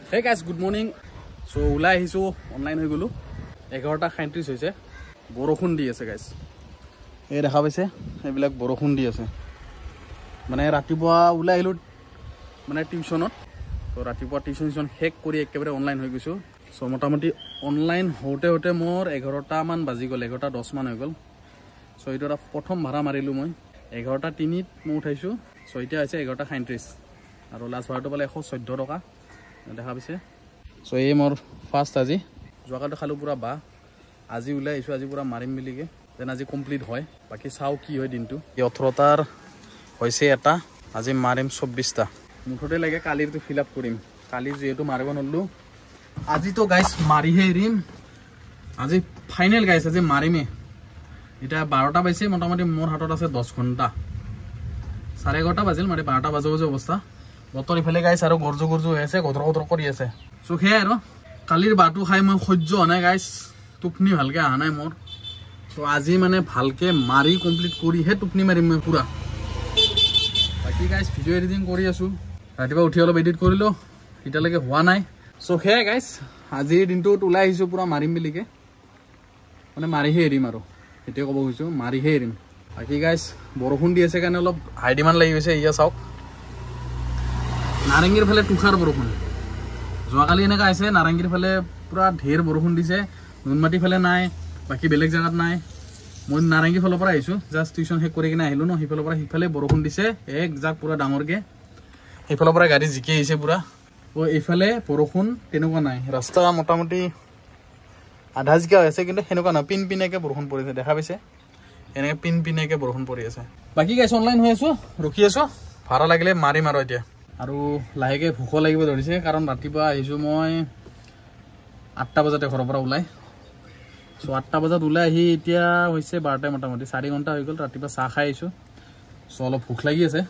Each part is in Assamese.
Hey guys, good morning. So ulai ahisu online হৈ গলো 11:37 হৈছে বৰষুণ দি আছে guys এই দেখা পাইছে এইবিলাক বৰষুণ দি আছে মানে ৰাতিপুৱা ulai আহিলো মানে টিউচনত তো ৰাতিপুৱা টিউচন শেষ কৰি একেবাৰে অনলাইন হৈ গৈছো সো মোটামুটি অনলাইন হওঁতে হওঁতে মোৰ 11টা মান বাজি গ'ল 11:10 মান হৈ গ'ল সো এটা প্ৰথম ভাড়া মাৰিলো মই 11:03 মই উঠাইছো সো এটা আছে 11:37 আৰু লাষ্ট ভাড়াটো পালে 114 টকা দেখা পাইছে সো এই মোৰ ফাৰ্স্ট আজি জোৱাকাটো খালো পুৰা বা আজি উলাই আইছো আজি পুৰা মাৰিম মিলিকে দেন আজি কমপ্লিট হয় বাকি চাও কি হয় দিনটো 18টাৰ হৈছে এটা আজি মাৰিম 24টা মুঠতে লাগে কালিৰটো ফিল আপ কৰিম কালি যেটো মাৰিব নললো আজি তো গাইস মাৰিহে এৰিম আজি ফাইনাল গাইস আজি মাৰিমে এটা 12টা পাইছে মোটামুটি মোৰ হাতত আছে 10 ঘন্টা 11:30 বাজিল মানে 12টা বাজে অৱস্থা বতৰ ইফালে গাইস আৰু গৰজো হৈ আছে গদৰ কৰি আছে সো হে আৰু কালিৰ বাটু খাই মই সহ্য নাই গাইস টুপনি ভালকে আহা নাই মোৰ তো আজি মানে ভালকে মাৰি কমপ্লিট কৰি হে টুপনি মাৰিম মই পুৰা বাকি গাইস ভিডিও এডিটিং কৰি আছো ৰাতিবা উঠি অলপ এডিট কৰিলো ইটালৈকে হোৱা নাই সো হে গাইস আজিৰ দিনটোত উলাই আহিছো পুৰা মাৰিম মিলিকে মানে মাৰিহে এৰিম আৰু এতে ক'ব গৈছো মাৰিহে এৰিম বাকি গাইস বৰষুণ দি আছে কাৰণে অলপ হাই ডিমান্ড লাগি গৈছে ইয়া চাওক নাৰেঙ্গীৰ ফালে টুখাৰ বৰষুণ জোৱাকালি এনেকা আছে নাৰেঙ্গীৰ ফালে পুৰা ঢেৰ বৰষুণ দিছে নুনমাটি ফালে নাই বাকি বেলেগ জায়গাত নাই মই নাৰেঙ্গী ফালৰ পৰা আহিছো জাস্ট টিউচন শেষ কৰি কিনে আহিলো ন হিফালৰ পৰা হিফালে বৰষুণ দিছে এক জাক পুৰা ডাঙৰকে হিফালৰ পৰা গাড়ী জিকি আহিছে পুৰা ও ইফালে বৰষুণ তেনেকুৱা নাই ৰাস্তা মোটামুটি আধা জিকা হৈছে কিন্তু হেনেকুৱা না পিন পিনেকে বৰষুণ পৰিছে দেখা পাইছে এনেকে পিন পিনেকে বৰষুণ পৰি আছে বাকি গাইস অনলাইন হৈ আছো ৰখি আছো ভাড়া লাগিলে মাৰিম আৰু এতিয়া আৰু লাহেকে ভুক লাগিব ধৰিছে কাৰণ ৰাতিপুৱা আহিছো মই 8টা বজাতে ঘৰৰ পৰা ওলাই সো 8টা বজাত ওলাই আহি এতিয়া হৈছে 12টা মোটামুটি 4 ঘণ্টা হৈ গ'ল ৰাতিপুৱা চাহ খাই আহিছো সো অলপ ভুক লাগি আছে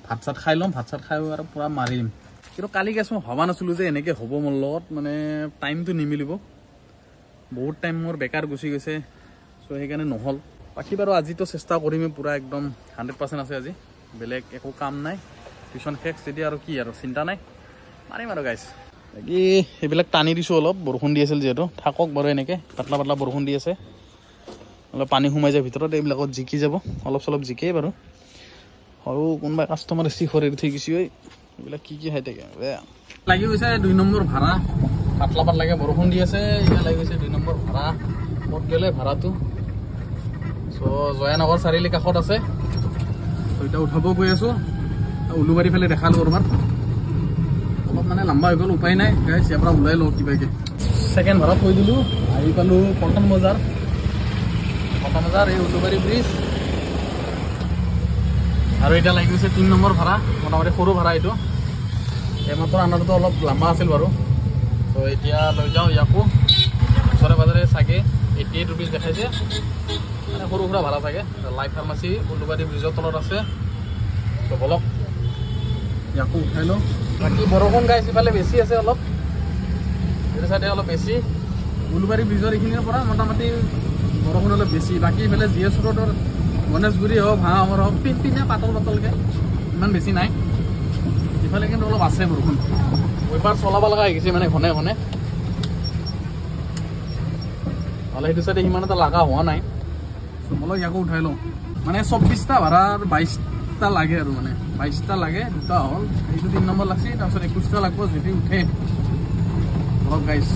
ভাত চাত খাই লম ভাত চাত খাই আৰু পুৰা মাৰিম কিন্তু কালি গেছ মই ভাবা নাছিলো যে এনেকে হ'ব মোৰ লগত মানে টাইমটো নিমিলিব বহুত টাইম মোৰ বেকাৰ গুচি গৈছে সো সেইকাৰণে নহল বাকি বাৰু আজি তো চেষ্টা কৰিম পুৰা একদম 100% আছে আজি বেলেগ একো কাম নাই টিউচন শেষ যদি আৰু কি আৰু চিন্তা নাই মাৰিম আৰু গাইস বাকি এইবিলাক টানি দিছো অলপ বৰষুণ দি আছিল যেটো থাকক বাৰু এনেকে পাতলা পাতলা বৰষুণ দি আছে অলপ পানী সোমাই যায় ভিতৰত এইবিলাকত জিকি যাব অলপ চলপ জিকেই বাৰু আৰু কোনবা কাস্টমাৰ সিখৰে থৈ গিছি ঐ এইবিলাক কি হাই থাকে লাগি গৈছে 2 নম্বৰ ভাড়া পাতলা পাতলাকে বৰষুণ দি আছে ইয়া লাগি গৈছে 2 নম্বৰ ভাড়া কত গেলে ভাড়াটো সো জয়ানগৰ চাৰিলি কাষত আছে তো এটা উঠাব গৈ আছো উলুবাৰী ফালে দেখালো কৰবাত অলপ মানে লম্বা হৈ গ'ল উপায় নাই গাইস ইয়াৰ পৰা ওলাই লও কিবাকে সেকেন্ড ভাড়া থৈ দিলো আহি পালো পল্টন বজাৰ এই উলুবাৰী ব্ৰিজ আৰু এটা লাগি গৈছে 3 নম্বৰ ভাড়া মোটামুটি সৰু ভাড়া এইটো এইমাত্ৰ আনাৰটো অলপ লম্বা আছিল বাৰু তো এতিয়া লৈ যাও ইয়াকো ওচৰে পাজৰে চাগে 88 रुपीस দেখাইছে মানে সৰু সুৰা ভাড়া থাকে লাইফ ফাৰ্মাসী উলুবাৰী ব্ৰিজৰ তলত আছে তো বলক ইয়াকো উঠাই লো বাকি বৰষুণ গাইছ ইফালে বেছি আছে অলপ এই সাইডে অলপ বেছি উলুবাৰী ব্ৰিজৰ এখিনিৰ পৰা মোটামুটি বৰষুণ অলপ বেছি বাকি ইফালে জিএছ ৰোডৰ গণেশগুৰি হওক ভাঙামৰ হওক পিনে পাতলকে ইমান বেছি নাই ইফালে কিন্তু অলপ আছে বৰষুণ ওইপাৰ চলাব লগা হৈ গৈছে মানে ঘনে ঘনে অলপ সেইটো চাইডে সিমান এটা লগা হোৱা নাই চমলক ইয়াকো উঠাই লওঁ মানে 24টা ভাড়া 22টা লাগে আৰু মানে 22টা লাগে দুটা হ'ল এইটো 3 নম্বৰ লাগছি তাৰপিছত 21টা লাগব যদি উঠে অলপ গাইছ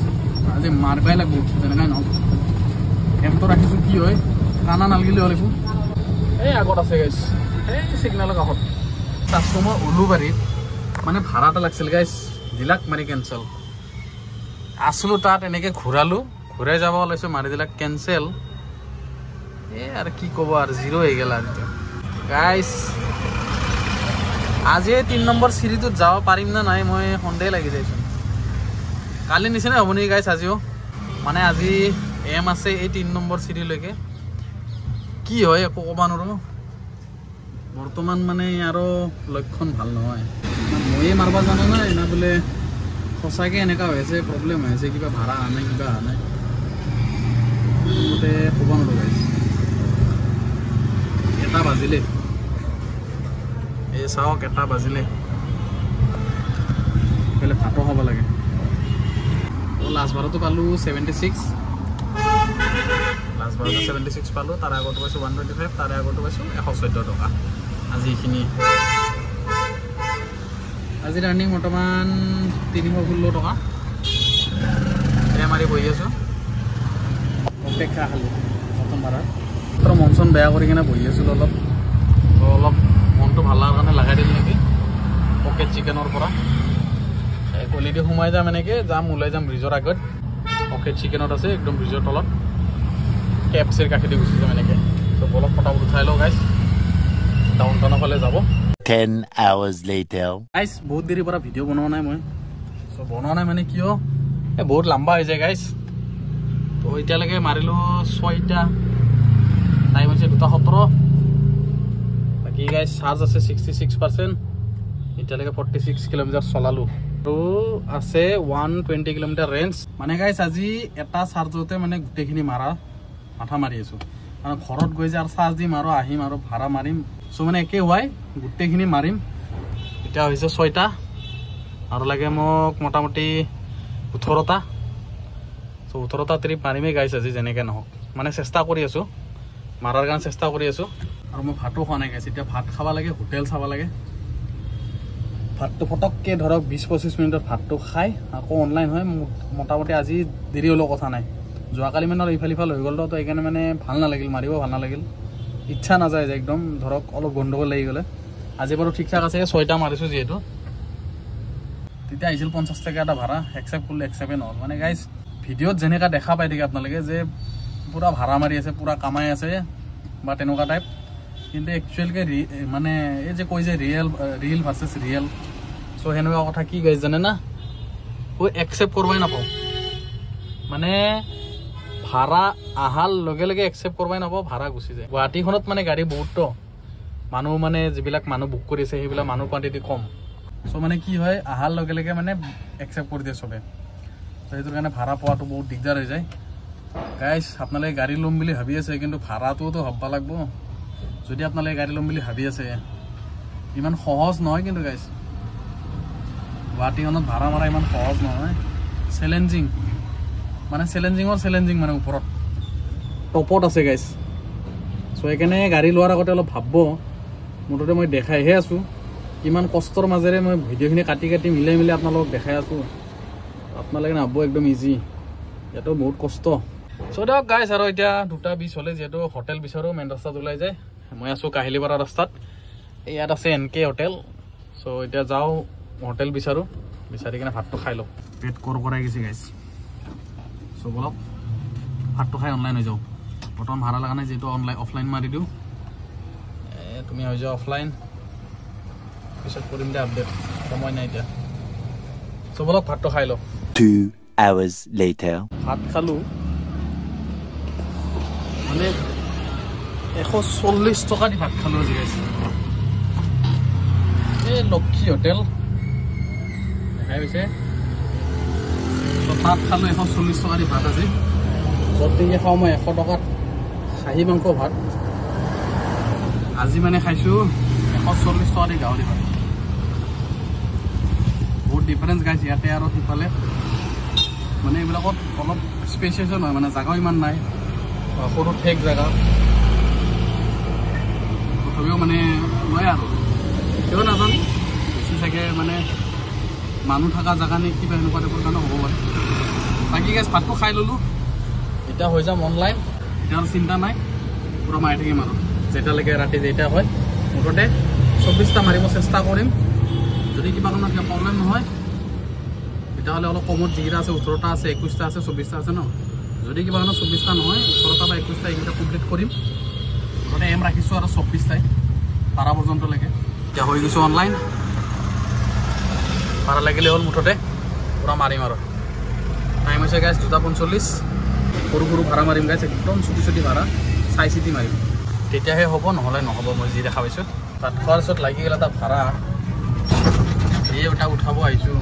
আজি মাৰবাই লাগব তেনেকৈ নহ'ব এমটো ৰাখিছোঁ কি হয় কানা নালগিলে হ'ল একো এই আগত আছে গাইছ এই চিগনেলৰ কাষত কাষ্টমাৰ উলুবাৰীত মানে ভাড়া এটা লাগছিল গাইছ দিলাক মাৰি কেঞ্চেল আছিলো তাত এনেকৈ ঘূৰালো ঘূৰাই যাব ওলাইছোঁ মাৰি দিলাক কেঞ্চেল এই আৰু কি ক'ব আৰু জিৰ' হৈ গ'ল আৰু গাইছ আজি 3 নম্বৰ চিৰিটোত যাব পাৰিম না নাই মই সন্দেহ লাগি যাইছোঁ কালি নিচিনা হ'ব নেকি গাইছ আজিও মানে আজি এম আছে এই 3 নম্বৰ চিৰিলৈকে কি হয় একো ক'ব নোৱাৰো বৰ্তমান মানে আৰু লক্ষণ ভাল নহয় ময়ে মাৰবা জানা নাই না বোলে সঁচাকৈ এনেকুৱা হৈ আছে প্ৰব্লেম হৈ আছে কিবা ভাড়া আনে কিবা আনে মতে ক'ব নোৱাৰো গাইছ এটা বাজিলে এই চাওক এটা বাজিলে ভাতো খাব লাগে লাষ্ট বাৰতো পালোঁ 76, লাষ্ট বাৰতো 76 পালোঁ, তাৰে আগতো পাইছোঁ 125, তাৰে আগতো পাইছোঁ 114 টকা। আজি এইখিনি, আজিৰ আৰ্নিং বৰ্তমান 316 টকা। মাৰি বহি আছোঁ, অপেক্ষা খালি নতুন ভাড়াৰ মন চন বেয়া কৰি কিনে বহি আছিলোঁ অলপ মনটো ভাল লগাৰ কাৰণে লগাই দিলোঁ নেকি পকেট চিকেনৰ পৰা। গলিদি সোমাই যাম, এনেকৈ যাম, ওলাই যাম ব্ৰিজৰ আগত। পকেট চিকেনত আছে একদম ব্ৰিজৰ তলত, কেপচিৰ কাষেদি গুচি যাম এনেকৈ। ত' বলক ফটাফট উঠাই লওঁ গাইছ, ডাউন টাউনৰ ফালে যাব। 10 hours later গাইছ বহুত দেৰিৰ পৰা ভিডিঅ' বনোৱা নাই মই। চ' বনোৱা নাই মানে কিয়, বহুত লম্বা হৈ যায় গাইছ। তো এতিয়ালৈকে মাৰিলোঁ 6টা, টাইম হৈছে 2:17। বাকী গাইছ চাৰ্জ আছে 66%, এতিয়ালৈকে 46 কিলোমিটাৰ চলালোঁ। আৰু আছে 120 কিলোমিটাৰ ৰেঞ্জ। মানে গাইছ আজি এটা চাৰ্জতে মানে গোটেইখিনি মাথা মাৰি আছোঁ। মানে ঘৰত গৈ যে আৰু চাৰ্জ দিম আৰু আহিম আৰু ভাড়া মাৰিম, চ' মানে একে হোৱাই গোটেইখিনি মাৰিম। এতিয়া হৈছে 6টা আৰু লাগে মোক মোটামুটি 18টা। চ' 18টা ট্ৰিপ মাৰিমেই গাইছ আজি যেনেকৈ নহওক, মানে চেষ্টা কৰি আছোঁ, মাৰাৰ কাৰণে চেষ্টা কৰি আছোঁ। আৰু মই ভাতো খোৱা নাই গাইছ, এতিয়া ভাত খাব লাগে, হোটেল চাব লাগে। ভাতটো পটককৈ ধৰক 20-25 মিনিটত ভাতটো খাই আকৌ অনলাইন হয়। মোটামুটি আজি দেৰি হ'লেও কথা নাই, যোৱাকালি মানে ইফাল সিফাল হৈ গ'ল, তো সেইকাৰণে মানে ভাল নালাগিল, মাৰিব ভাল নালাগিল, ইচ্ছা নাযায় যে একদম ধৰক অলপ গণ্ডগোল লাগি গ'লে। আজি বাৰু ঠিক ঠাক আছে, 6টা মাৰিছোঁ যিহেতু। তেতিয়া আহিছিল 50 টকা এটা ভাড়া, একচেপ্ট কৰিলে একচেপ্টে নহ'ল। মানে গাইজ ভিডিঅ'ত যেনেকৈ দেখা পাই থাকে আপোনালোকে যে পূৰা ভাড়া মাৰি আছে, পূৰা কামাই আছে বা তেনেকুৱা টাইপ, কিন্তু একচুৱেলকৈ মানে এই যে কয় যে ৰিয়েল ভাৰ্চেছ ৰিয়েল, চ' সেনেকুৱা কথা কি গাইজ জানে না, মই একচেপ্ট কৰিবই নাপাওঁ। মানে ভাড়া অহাৰ লগে লগে একচেপ্ট কৰিবই নাপাওঁ, ভাড়া গুচি যায়। গুৱাহাটীখনত মানে গাড়ী বহুততো মানুহ, মানে যিবিলাক মানুহ বুক কৰিছে সেইবিলাক মানুহ কোৱান্টিটি কম, চ' মানে কি হয় অহাৰ লগে লগে মানে একচেপ্ট কৰি দিয়ে চবে। ত' সেইটোৰ কাৰণে ভাড়া পোৱাটো বহুত দিগদাৰ হৈ যায়। গাইজ আপোনালোকে গাড়ী ল'ম বুলি ভাবি আছে, কিন্তু ভাড়াটোতো ভাবিব লাগিব। যদি আপোনালোকে গাড়ী ল'ম বুলি ভাবি আছে, ইমান সহজ নহয় কিন্তু গাইজ, গুৱাহাটীখনত ভাড়া মাৰা ইমান সহজ নহয়, চেলেঞ্জিং, মানে চেলেঞ্জিং মানে ওপৰত টপত আছে গাইজ। চ' সেইকাৰণে গাড়ী লোৱাৰ আগতে অলপ ভাবিব। মুঠতে মই দেখাইহে আছোঁ, কিমান কষ্টৰ মাজেৰে মই ভিডিঅ'খিনি কাটি মিলাই আপোনালোকক দেখাই আছোঁ। আপোনালোকে নাভাবিব একদম ইজি, ইয়াতো বহুত কষ্ট। চ' দিয়ক গাইজ, আৰু এতিয়া 2:20 হ'লে, যিহেতু হোটেল বিচাৰোঁ মেইন ৰাস্তাত ওলাই যায়। মই আছোঁ কাহিলীপাৰা ৰাস্তাত, ইয়াত আছে NK হোটেল। চ' এতিয়া যাওঁ হোটেল বিচাৰি কিনে ভাতটো খাই লওঁ, পেট কৰাই গৈছে গাইজ। চ' বলক ভাতটো খাই অনলাইন হৈ যাওঁ। বৰ্তমান ভাড়া লগা নাই, যিহেতু অফলাইন মাৰি দিওঁ। তুমি হৈ যাওঁ অফলাইন, পিছত কৰিম দে আপডেট, সময় নাই এতিয়া। চ' বলক ভাতটো খাই লওঁ। 2 hours later ভাত খালোঁ, মানে 140 টকা দি ভাত খালোঁ আজি গাইছে। এই লক্ষী হোটেল দেখাই গৈছে, তাত খালোঁ 140 টকা দি ভাত আজি। য'তেই খাওঁ মই 100 টকাত খাহী মাংস ভাত, আজি মানে খাইছোঁ 140 টকা দি গাহৰি ভাত। বহুত ডিফাৰেঞ্চ গাইছে ইয়াতে আৰু সিফালে, মানে এইবিলাকত অলপ স্পেচিয়াছো নহয়, মানে জেগাও ইমান নাই, সৰু ঠেক জেগা, তথাপিও মানে লয় আৰু কিয় নাজানো, বেছি চাগে মানে মানুহ থকা জেগা নে কিবা এনেকুৱা টাইপৰ কাৰণে হ'ব পাৰে। বাকী গাইজ ভাতটো খাই ল'লোঁ, এতিয়া হৈ যাম অনলাইন। এতিয়া আৰু চিন্তা নাই, পূৰা মাৰি থাকিম আৰু যেতিয়ালৈকে ৰাতি যেইটা হয়। মুঠতে 24টা মাৰিব চেষ্টা কৰিম। যদি কিবা কাৰণত কিবা প্ৰব্লেম নহয়, তেতিয়াহ'লে অলপ কমত যিকেইটা আছে 18টা আছে, 21টা আছে, 24টা আছে ন। যদি কিবা কাৰণত 24টা নহয়, 18টা বা 21টা এইকেইটা কমপ্লিট কৰিম। মুঠতে এম ৰাখিছোঁ আৰু 24টাই পাৰা পৰ্যন্তলৈকে। এতিয়া হৈ গৈছোঁ অনলাইন, ভাড়া লাগিলে হ'ল, মুঠতে পূৰা মাৰিম আৰু। টাইম হৈছে গাইজ 2:45। সৰু ভাড়া মাৰিম গাইজ, একদম চুটি ভাড়া, চাই চিতি মাৰিম, তেতিয়াহে হ'ব, নহ'লে নহ'ব। মই যি দেখা পাইছোঁ তাত খোৱাৰ পিছত লাগি গ'ল এটা ভাড়া, এই এটা উঠাব আহিছোঁ,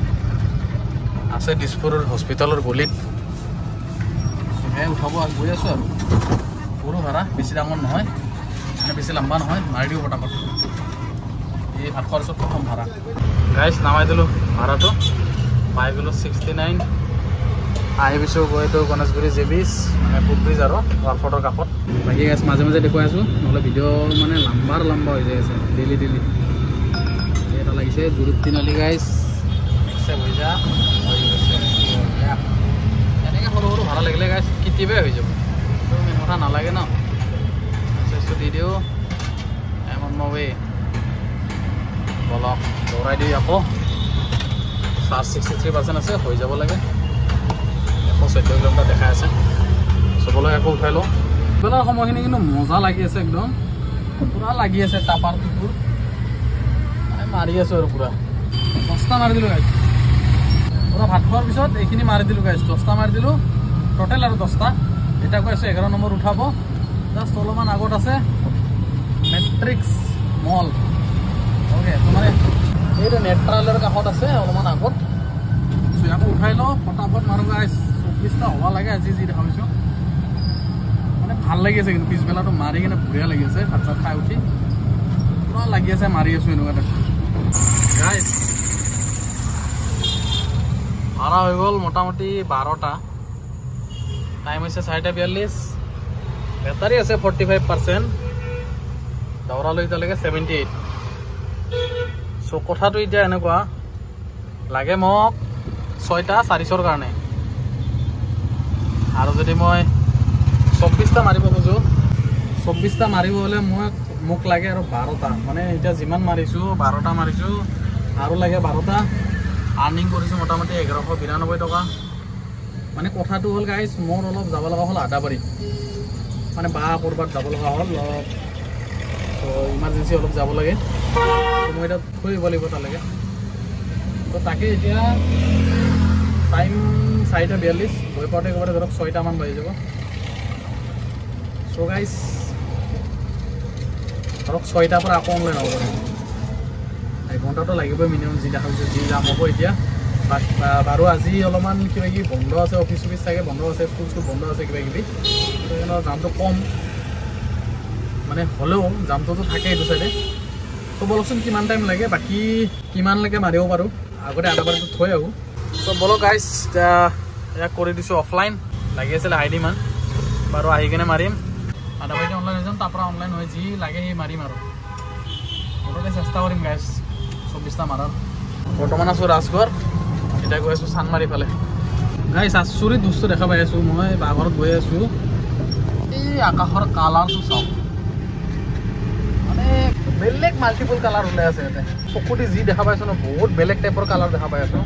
আছে দিছপুৰৰ হস্পিটেলৰ গলিত, সেয়াই উঠাব গৈ আছোঁ আৰু। সৰু ভাড়া, বেছি ডাঙৰ নহয়, মানে বেছি লম্বা নহয়, মাৰি দিওঁ পটাপট। এই ভাত খোৱাৰ পিছত প্ৰথম ভাড়া গাইজ নামাই দিলোঁ, ভাড়াটো পাই গ'লোঁ 69। আহি পিছোঁ গৈতো গণেশগুৰি জেবিচ মানে ফুট ব্ৰিজ আৰু ৱালফৰ্টৰ কাষত বাকী গাইছ মাজে মাজে দেখুৱাই আছোঁ নহ'লে ভিডিঅ' মানে লম্বা হৈ যাই আছে ডেইলি এটা লাগিছে জুৰুপ তিনিআলি গাইছ একচেপ্ট হৈ যা হৈ গৈছে এনেকৈ সৰু ভাড়া লাগিলে গাইছ কেতিয়াবাই হৈ যাব তো মেইন কথা নালাগে ন মেছেজটো দি দিওঁ এমন মৱে বলক দৌৰাই দিওঁ আকৌ চাৰ্জ 63% আছে হৈ যাব লাগে 114 কিলোমিটাৰ দেখাই আছে চবলৈ আকৌ উঠাই লওঁ বেলাৰ সময়খিনি কিন্তু মজা লাগি আছে একদম পূৰা লাগি আছে টাপাৰ টুকুৰ মাৰি আছোঁ আৰু পূৰা 10টা মাৰি দিলোঁ গাইছ পূৰা ভাত খোৱাৰ পিছত এইখিনি মাৰি দিলোঁ গাইছ 10টা মাৰি দিলোঁ টোটেল আৰু 10টা এতিয়া কৈ আছোঁ 11 নম্বৰ উঠাব জাষ্ট অলপমান আগত আছে মেট্ৰিক্স মল অ'কে তোমাৰ এইটো নেট্ৰালৰ কাষত আছে অলপমান আগত আকৌ উঠাই লওঁ ফটাফট মাৰোঁ গাইছ 24টা হ'ব লাগে আজি যি দেখা পাইছোঁ মানে ভাল লাগি আছে কিন্তু পিছবেলাটো মাৰি কিনে বঢ়িয়া লাগি আছে ভাত চাত খাই উঠি পূৰা লাগি আছে মাৰি আছোঁ এনেকুৱা এটা গাইছ ভাড়া হৈ গ'ল মোটামুটি 12টা টাইম হৈছে 4:42 বেটাৰী আছে 45% দৌৰালৈ এতিয়ালৈকে 78 চ' কথাটো এতিয়া এনেকুৱা লাগে মোক 6টা 400ৰ কাৰণে আৰু যদি মই 24টা মাৰিব খোজোঁ 24টা মাৰিব হ'লে মোক লাগে আৰু 12টা মানে এতিয়া যিমান মাৰিছোঁ 12টা মাৰিছোঁ আৰু লাগে 12টা আৰ্নিং কৰিছোঁ মোটামুটি 1192 টকা মানে কথাটো হ'ল গাইছ মোৰ অলপ যাব লগা হ'ল আদাবাৰী মানে বা ক'ৰবাত যাব লগা হ'ল অলপ ত' ইমাৰ্জেঞ্চি অলপ যাব লাগে ত' মই এতিয়া থৈ আহিব লাগিব তালৈকে ত' তাকে এতিয়া টাইম 4:42 গৈ পাওঁতে একেবাৰে ধৰক 6টামান বাজি যাব চ' গাইছ ধৰক 6টাৰ পৰা আকৌ অনলাইন হ'ব পাৰে 1 ঘণ্টাটো লাগিবই মিনিমাম যি দেখা হৈছে যি যাম হ'ব এতিয়া বাৰু আজি অলপমান কিবা কিবি বন্ধ আছে অফিচ চফিচ চাগে বন্ধ আছে স্কুল বন্ধ আছে কিবা কিবি সেইকাৰণে জামটো কম মানে হ'লেও জামটোতো থাকে এইটো চাইডে ত' বলকচোন কিমান টাইম লাগে বাকী কিমানলৈকে মাৰিব পাৰোঁ আগতে আদাবাৰীটো থৈ আহোঁ ত' বলক গাইছ এতিয়া ইয়াক কৰি দিছোঁ অফলাইন লাগি আছিলে আইডি মান বাৰু আহি কিনে মাৰিম আদাবাৰীতে অনলাইন হৈ যাম তাৰপৰা অনলাইন হৈ যি লাগে সেই মাৰিম আৰু মুঠতে চেষ্টা কৰিম গাইছ 24টা মাৰাৰ বৰ্তমান আছোঁ ৰাজগড় এতিয়া গৈ আছোঁ চানমাৰি ফালে গাইছ আচৰিত বস্তু দেখা পাই আছোঁ মই বাঘৰত গৈ আছোঁ এই আকাশৰ কালাৰটো চাওঁ মানে বেলেগ মাল্টিপল কালাৰ ওলাই আছে ইয়াতে চকুটি যি দেখা পাইছোঁ ন বহুত বেলেগ টাইপৰ কালাৰ দেখা পাই আছোঁ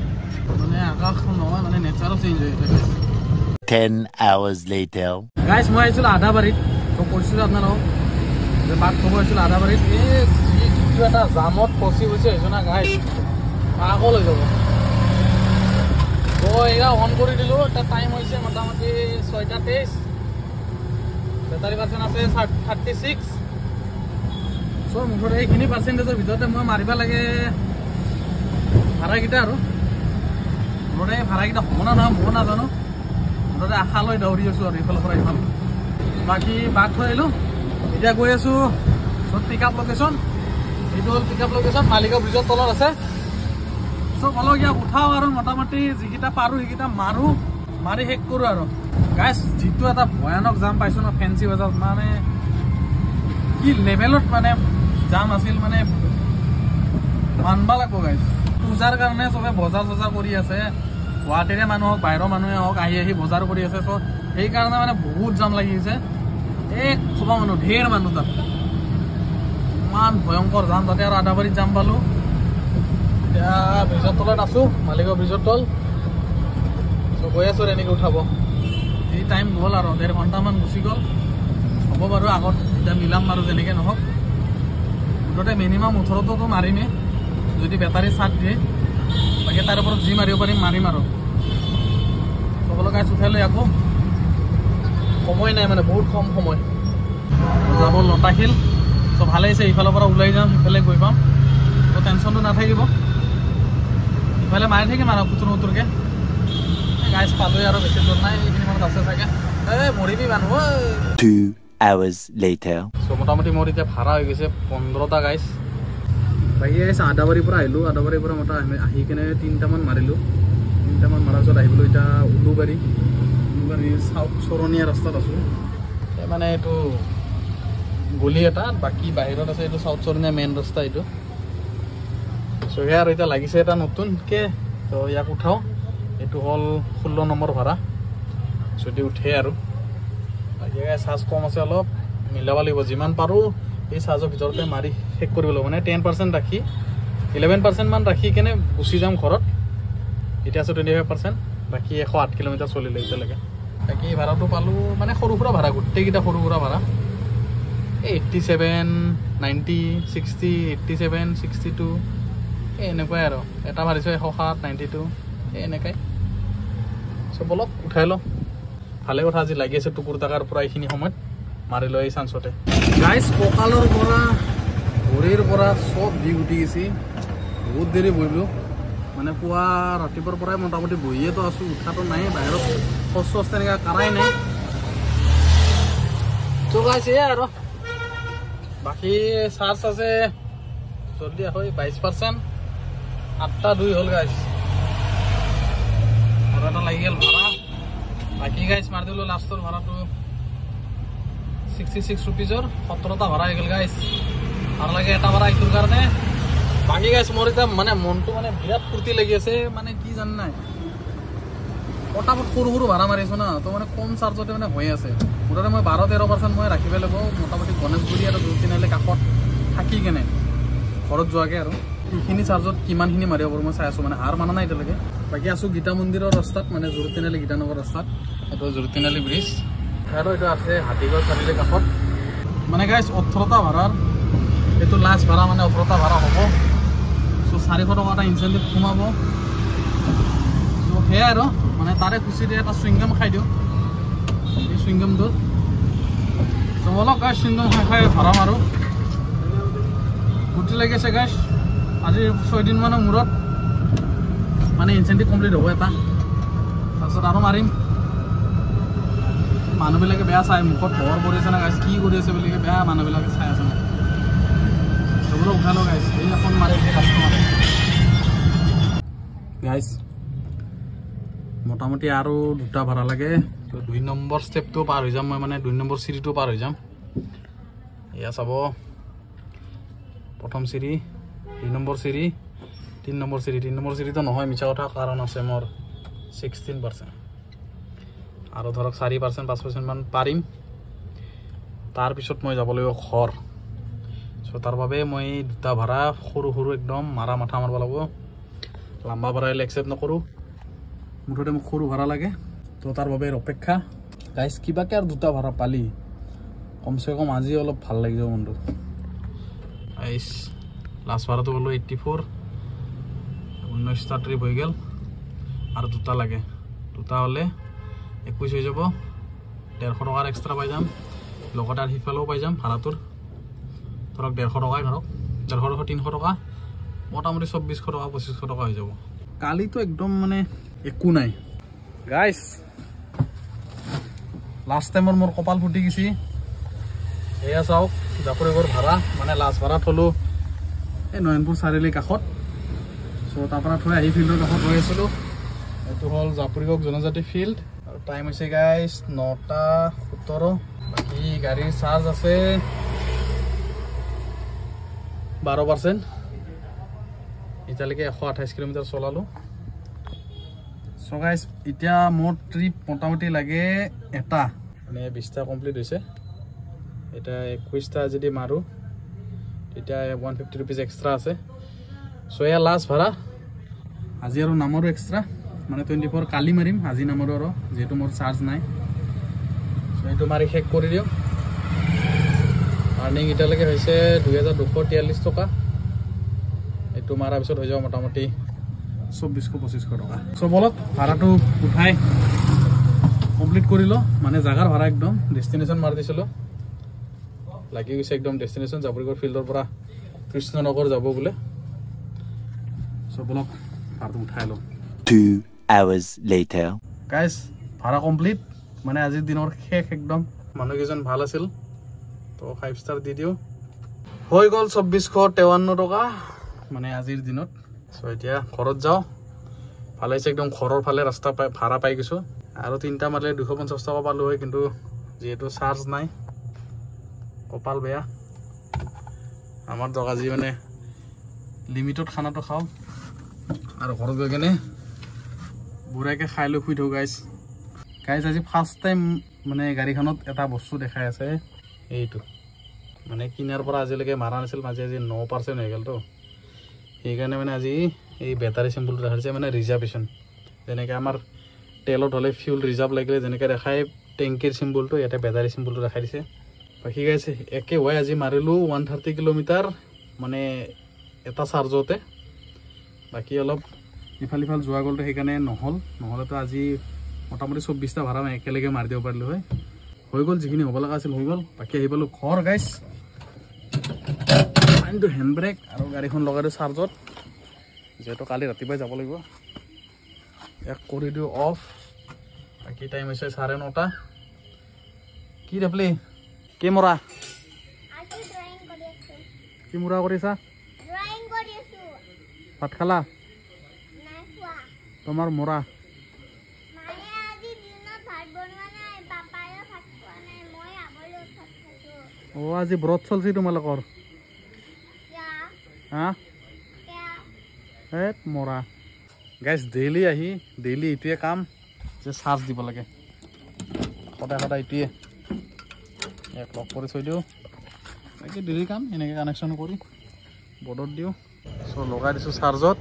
মানে আকাশখন নহয় মানে নেচাৰো চেঞ্জ হৈ আছে 10 hours later গাইছ মই আহিছিলোঁ আদাবাৰীত তো কৈছিলোঁ আপোনালোকক যে বাঘ থ'ব আহিছিলোঁ আদাবাৰীত এই যিটো এটা জামত ফচি গৈছে আহিছোঁ না গাইছ পাগল হৈ যাব তো এয়া অন কৰি দিলোঁ এটা টাইম হৈছে মোটামুটি 6:23 বেটাৰী পাৰ্চেণ্ট আছে 36 চ' মুঠতে এইখিনি পাৰ্চেণ্টেজৰ ভিতৰতে মই মাৰিব লাগে ভাড়াকেইটা আৰু মুঠতে ভাড়াকেইটা হ'ব না নহয় ময়ো নাজানো মুঠতে আশা লৈ দৌৰি আছোঁ আৰু এইফালৰ পৰা এইফাল বাকী বাঘ থৈ আহিলোঁ এতিয়া গৈ আছোঁ চব পিক আপ লোকেশ্যন এইটো হ'ল পিক আপ লোকেশ্যন মালিগাঁও ব্ৰিজৰ তলত আছে চব অলপ ইয়াক উঠাওঁ আৰু মোটামুটি যিকেইটা পাৰোঁ সেইকেইটা মাৰোঁ মাৰি শেষ কৰোঁ আৰু গাইছ যিটো এটা ভয়ানক জাম পাইছোঁ ন ফেঞ্চি বজাৰত মানে কি লেভেলত মানে জাম আছিল মানে মানব লাগিব গাইছ পূজাৰ কাৰণে চবে বজাৰ চজাৰ কৰি আছে গুৱাহাটীৰে মানুহ হওক বাহিৰৰ মানুহে হওক আহি বজাৰ কৰি আছে চ' সেইকাৰণে মানে বহুত জাম লাগিছে এক খোবা মানুহ ঢেৰ মানুহ তাত ইমান ভয়ংকৰ জাম তাতে আৰু আদাবাৰীত জাম পালোঁ এতিয়া ব্ৰিজৰ তলত আছোঁ মালিগাঁও ব্ৰিজৰ তল চ' গৈ আছোঁ এনেকৈ উঠাব যি টাইম গ'ল আৰু 1.5 ঘণ্টামান গুচি গ'ল হ'ব বাৰু আগত এতিয়া মিলাম বাৰু যেনেকৈ নহওক মুঠতে মিনিমাম 18টো মাৰিমেই যদি বেটাৰী চাৰ্জ দিয়ে বাকী তাৰ ওপৰত যি মাৰিব পাৰিম মাৰিম আৰু চবলৈ গাইছ উঠাই লৈ আকৌ সময় নাই মানে বহুত কম সময় যাব লতাশিল ত' ভালেই হৈছে ইফালৰ পৰা ওলাই যাম সিফালে গৈ পাম ত' টেনশ্যনটো নাথাকিব ইফালে মাৰি থাকিম আৰু কুতুৰকৈ গাইছ পালোঁৱে আৰু বেছি দূৰ নাই এইখিনি মানত আছে চাগে এই মৰিবি মানুহ 2 hours later চ' মোটামুটি মোৰ এতিয়া ভাড়া হৈ গৈছে 15টা গাইছ বাকী গাইছ আদাবাৰীৰ পৰা আহিলোঁ আদাবাৰীৰ পৰা আহি কিনে 3টামান মাৰিলোঁ তিনিটামান মাৰা পিছত আহিবলৈ এতিয়া উলুবাৰী চাউথ চৰণীয়া ৰাস্তাত আছোঁ মানে এইটো গলি এটা বাকী বাহিৰত আছে এইটো চাউথ চৰণীয়া মেইন ৰাস্তা এইটো চ' সেয়া আৰু এতিয়া লাগিছে এটা নতুনকৈ তো ইয়াক উঠাওঁ এইটো হ'ল 16 নম্বৰ ভাড়া যদি উঠে আৰু বাকী চাৰ্জ কম আছে অলপ মিলাব লাগিব যিমান পাৰোঁ এই চাৰ্জৰ ভিতৰতে মাৰি শেষ কৰিব লাগিব মানে 10% ৰাখি 11% মান ৰাখি কেনে গুচি যাম ঘৰত এতিয়া আছে 25% বাকী 108 কিলোমিটাৰ চলিলে এতিয়ালৈকে বাকী ভাড়াটো পালোঁ মানে সৰু সুৰা ভাড়া গোটেইকেইটা সৰু সুৰা ভাড়া 87 90 60 87 62 এনেকুৱাই আৰু এটা ভাড়িছোঁ 107 92 এনেকুৱাই চ' বলক উঠাই লওঁ ভালে কথা আজি লাগি আছে টুকুৰ টাকাৰ পৰা এইখিনি সময়ত মাৰি লৈ এই চান্সতে গাইজ কঁকালৰ পৰা ভৰিৰ পৰা চব বিষ উঠি গৈছে বহুত দেৰি বহিলোঁ মানে পুৱা ৰাতিপুৱাৰ পৰাই মোটামুটি বহিয়েতো আছোঁ উঠাটো নাই বাহিৰত শৌচ চৌচ তেনেকৈ কাৰাই নাই ত' গাইজ এয়াই আৰু বাকী চাৰ্জ আছে জলদি হয় 22% 8:02 হ'ল গাইজ আৰু এটা লাগি গ'ল ভাড়া বাকী গাইজ মাৰি দিলোঁ লাষ্টৰ ভাড়াটো 66 ৰুপিজৰ 17টা ভাড়া হৈ গ'ল গাইজ আৰু লাগে এটা ভাড়া এইটোৰ কাৰণে বাকী গাইজ মোৰ এতিয়া মানে মনটো মানে বিৰাট ফূৰ্তি লাগি আছে মানে কি জান নাই পটাপট সৰু সৰু ভাড়া মাৰিছোঁ না তো মানে কম চাৰ্জতে মানে হৈ আছে মুঠতে মই 12-13% মই ৰাখিব লাগিব মোটামুটি গণেশগুৰি আৰু তিনিআলি কাষত থাকি কেনে ঘৰত যোৱাকৈ আৰু এইখিনি চাৰ্জত কিমানখিনি মাৰিব পাৰোঁ মই চাই আছোঁ মানে হাৰ মানা নাই এতিয়ালৈকে বাকী আছোঁ গীতা মন্দিৰৰ ৰাস্তাত মানে জোৰ তিনিআলি গীতানগৰ ৰাস্তাত এইটো জোৰ তিনিআলি ব্ৰিজ আৰু এইটো আছে হাতীগড় চাৰিআলি কাষত মানে গাইজ 18টা ভাড়াৰ এইটো লাষ্ট ভাড়া মানে 18টা ভাড়া হ'ব চ' 400 টকা এটা ইনচেণ্টিভ সোমাব চ' সেয়াই আৰু মানে তাৰে খুচিতে এটা চুইংগাম খাই দিওঁ এই চুইংগামটোত চ' বলক গাইজ চুইংগাম খাই ভাড়া মাৰোঁ ফূৰ্তি লাগিছে গাইজ আজি 6 দিনমানৰ মূৰত মানে ইনচেণ্টিভ কমপ্লিট হ'ব এটা তাৰপিছত আৰু মাৰিম মানুহবিলাকে বেয়া চাই মুখত ভৰ পৰিছে না গাইজ কি কৰি আছে বুলি বেয়া মানুহবিলাকে চাই আছে না চবলৈ উঠাই লওঁ গাইজ সেইদিনাখন মাৰি গাইজ মোটামুটি আৰু 2টা ভাড়া লাগে তো 2 নম্বৰ ষ্টেপটো পাৰ হৈ যাম মই মানে 2 নম্বৰ চিৰিটো পাৰ হৈ যাম এয়া চাব প্ৰথম চিৰি 2 নম্বৰ চিৰি 3 নম্বৰ চিৰি 3 নম্বৰ চিৰিটো নহয় মিছা কথা কাৰণ আছে মোৰ 16% আৰু ধৰক 4% 5% মান পাৰিম তাৰপিছত মই যাব লাগিব ঘৰ চ' তাৰ বাবে মই 2টা ভাড়া সৰু সৰু একদম মাৰা মাথা মাৰিব লাগিব লম্বা ভাড়া আহিলে একচেপ্ট নকৰোঁ মুঠতে মোক সৰু ভাড়া লাগে তো তাৰ বাবে অপেক্ষা গাইজ কিবাকৈ আৰু 2টা ভাড়া পালি কমচে কম আজি অলপ ভাল লাগি যাব মনটো গাইজ লাষ্ট ভাড়াটো পালোঁ 84 19টা ট্ৰিপ হৈ গ'ল আৰু 2টা লাগে 2টা হ'লে 21 হৈ যাব 150 টকাৰ এক্সট্ৰা পাই যাম লগতে আৰু সিফালেও পাই যাম ভাড়াটোৰ ধৰক 150 টকাই ধৰক 150 300 টকা মোটামুটি 2400 টকা 2500 টকা হৈ যাব কালিতো একদম মানে একো নাই গাইজ লাষ্ট টাইমৰ মোৰ কপাল ফুটি গৈছে এয়া চাওক জাপুৰিগড় ভাড়া মানে লাষ্ট ভাড়া থলোঁ এই নয়নপুৰ চাৰিআলিৰ কাষত চ' তাৰ পৰা থৈ আহি ফিল্ডৰ কাষত ৰৈ আছিলোঁ এইটো হ'ল জাপুৰিগড় জনজাতি ফিল্ড আৰু টাইম হৈছে গাইজ 9:17 বাকী গাড়ীৰ চাৰ্জ আছে 12% এতিয়ালৈকে 128 কিলোমিটাৰ চলালোঁ চ' গাইজ এতিয়া মোৰ ট্ৰিপ মোটামুটি লাগে এটা মানে 20টা কমপ্লিট হৈছে এতিয়া 21টা যদি মাৰোঁ তেতিয়া 150 ৰুপিজ এক্সট্ৰা আছে চ' এয়া লাষ্ট ভাড়া আজি আৰু নামৰো এক্সট্ৰা মানে 24 কালি মাৰিম আজি নামৰো আৰু যিহেতু মোৰ চাৰ্জ নাই চ' এইটো মাৰি শেষ কৰি দিওঁ আৰ্নিং এতিয়ালৈকে হৈছে 2243 টকা এইটো মাৰাৰ পিছত হৈ যাব মোটামুটি 2400-2500 টকা চ' বলক ভাড়াটো উঠাই কমপ্লিট কৰি লওঁ মানে জাগাৰ ভাড়া একদম ডেষ্টিনেশ্যন মাৰি দিছিলোঁ লাগি গৈছে একদম ডেষ্টিনেশ্যন জাপুৰিগড় ফিল্ডৰ পৰা কৃষ্ণনগৰ যাব বোলে চ' বলক ভাড়াটো উঠাই লওঁ 2 hours later গাইজ ভাড়া কমপ্লিট মানে আজিৰ দিনৰ শেষ একদম মানুহকেইজন ভাল আছিল তো 5 ষ্টাৰ দি দিওঁ হৈ গ'ল 2453 টকা মানে আজিৰ দিনত চ' এতিয়া ঘৰত যাওঁ ভালে হৈছে একদম ঘৰৰ ফালে ৰাস্তা ভাড়া পাই গৈছোঁ আৰু 3টা মাৰিলে 250 টকা পালোঁ হয় কিন্তু যেহেতু চাৰ্জ নাই কপাল বেয়া আমাৰ দক আজি মানে লিমিটত খানাটো খাওঁ আৰু ঘৰত গৈ কেনে বুঢ়াকে খাই লৈ শুই থাকোঁ গাইজ আজি ফাৰ্ষ্ট টাইম মানে গাড়ীখনত এটা বস্তু দেখাই আছে এইটো মানে কিনাৰ পৰা আজিলৈকে মাৰা নাছিল আজি 9% হৈ গ'লতো সেইকাৰণে মানে আজি এই বেটাৰী চিম্বলটো দেখাইছে মানে ৰিজাৰ্ভেশ্যন যেনেকৈ আমাৰ তেলত হ'লে ফিউল ৰিজাৰ্ভ লাগিলে যেনেকৈ দেখায় টেংকিৰ চিম্বলটো ইয়াতে বেটাৰী চিম্বলটো দেখাই দিছে বাকী গাইছে একে হয় আজি মাৰিলোঁ 130 কিলোমিটাৰ মানে এটা চাৰ্জতে বাকী অলপ ইফাল যোৱা গ'লতো সেইকাৰণে নহ'লেতো আজি মোটামুটি 24টা ভাড়া মই একেলগে মাৰি দিব পাৰিলোঁ হয় হৈ গ'ল যিখিনি হ'ব লগা আছিল হৈ গ'ল বাকী আহি পালোঁ ঘৰ গাইছ কিন্তু হেণ্ড ব্ৰেক আৰু গাড়ীখন লগাই দিওঁ চাৰ্জত যেহেতু কালি ৰাতিপুৱাই যাব লাগিব এক কৰি দিওঁ অফ বাকী টাইম হৈছে 9:30 কি দেপলি কি মৰা কি মৰা কৰিছা ভাত খালা তোমাৰ মৰা আজি ব্ৰত চলছি তোমালোকৰ হা মৰা গাইজ ডেইলি এইটোৱে কাম যে চাৰ্জ দিব লাগে সদায় এইটোৱে এক লগ কৰি থৈ দিওঁ বাকী ডেইলি কাম এনেকৈ কানেকশ্যন কৰি বৰ্ডত দিওঁ চ' লগাই দিছোঁ চাৰ্জত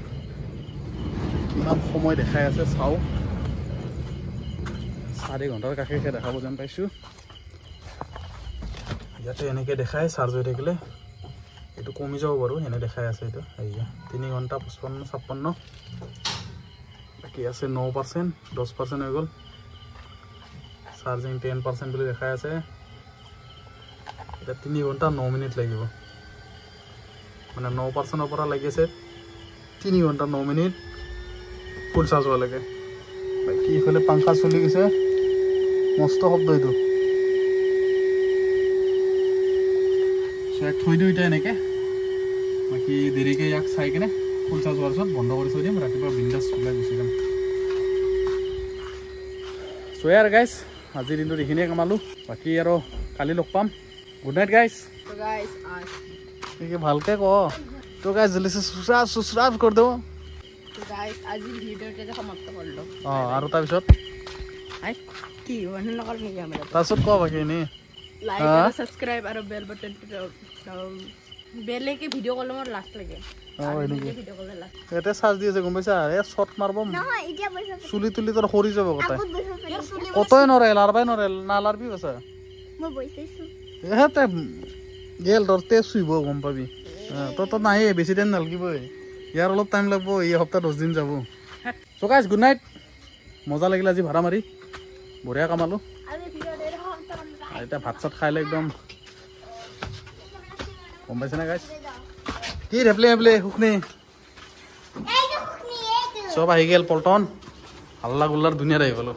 কিমান সময় দেখাই আছে চাওঁ 4 ঘণ্টাৰ কাষে দেখাব যেন পাইছোঁ ইয়াতে এনেকৈ দেখায় চাৰ্জ হৈ থাকিলে এইটো কমি যাব বাৰু এনে দেখাই আছে এইটো 3 ঘণ্টা 55-56 বাকী আছে 9% 10% হৈ গ'ল চাৰ্জিং 10% বুলি দেখাই আছে এটা 3 ঘণ্টা 9 মিনিট লাগিব মানে 9%ৰ পৰা লাগি আছে 3 ঘণ্টা 9 মিনিট ফুল চাৰ্জ হোৱা লাগে বাকী ইফালে পাংখা চলি গৈছে মস্ত শব্দ এইটো থৈ দিওঁ এতিয়া এনেকৈ বাকী দেৰিকৈ ইয়াক চাই কিনে ফুল চাৰ্জ হোৱাৰ পিছত বন্ধ কৰি থৈ দিম ৰাতিপুৱা বিন্দাছ ওলাই গুচি যাম চয়াৰ গাইজ আজিৰ দিনটোত এইখিনিয়ে কামালোঁ বাকী আৰু কালি লগ পাম গুড নাইট গাইজ ভালকে ক তো গাইজ জলদি সুস্ৰাব কৰি দিওঁ আৰু তাৰপিছত ক বাকী এনেই লাইক আৰু সাবস্ক্ৰাইব আৰু বেল বাটন বেলে কে ভিডিও কল মোৰ লাষ্ট লাগে ভিডিও কল লাষ্ট এতে চাৰ্জ দি আছে গম পাইছা এ শট মাৰব নহয় ইতিয়া পয়সা চুলি তুলি তোৰ হৰি যাব কথা কতই নৰে লাৰবাই নৰে না লাৰবি কৈছা মই বইছাইছো এতে গেল দৰতে সুইব গম পাবি তো নাই বেছি দিন নালগিব ইয়াৰ অলপ টাইম লাগব এই সপ্তাহ 10 দিন যাব সো গাইস গুড নাইট মজা লাগিল আজি ভাড়া মাৰি বঢ়িয়া কামালো এটা ভাত চাত খাইলে একদম গম পাইছে না গাইস কি ৰেপলে হুকনি সব আহি গেল পল্টন হাল্লা গুল্লাৰ দুনিয়াত আহি গলো